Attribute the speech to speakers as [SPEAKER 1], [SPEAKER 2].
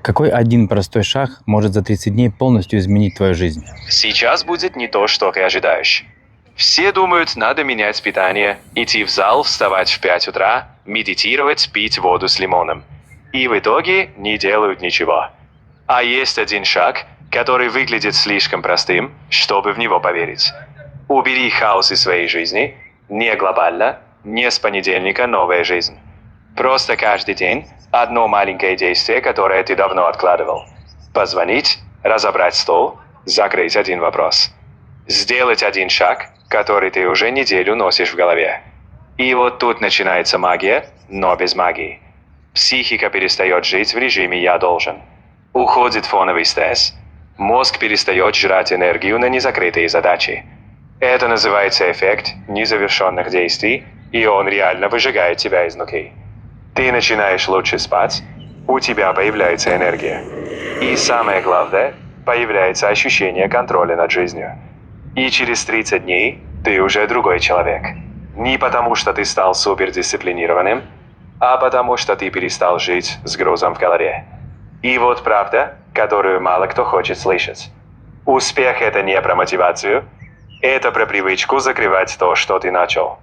[SPEAKER 1] Какой один простой шаг может за 30 дней полностью изменить твою жизнь?
[SPEAKER 2] Сейчас будет не то, что ты ожидаешь. Все думают, надо менять питание, идти в зал, вставать в 5 утра, медитировать, пить воду с лимоном. И в итоге не делают ничего. А есть один шаг, который выглядит слишком простым, чтобы в него поверить. Убери хаос из своей жизни, не глобально, не с понедельника новая жизнь. Просто каждый день одно маленькое действие, которое ты давно откладывал. Позвонить, разобрать стол, закрыть один вопрос. Сделать один шаг, который ты уже неделю носишь в голове. И вот тут начинается магия, но без магии. Психика перестает жить в режиме «я должен». Уходит фоновый стресс. Мозг перестает жрать энергию на незакрытые задачи. Это называется эффект незавершенных действий, и он реально выжигает тебя изнутри. Ты начинаешь лучше спать, у тебя появляется энергия. И самое главное, появляется ощущение контроля над жизнью. И через 30 дней ты уже другой человек. Не потому, что ты стал супердисциплинированным, а потому, что ты перестал жить с грузом в голове. И вот правда, которую мало кто хочет слышать. Успех – это не про мотивацию, это про привычку закрывать то, что ты начал.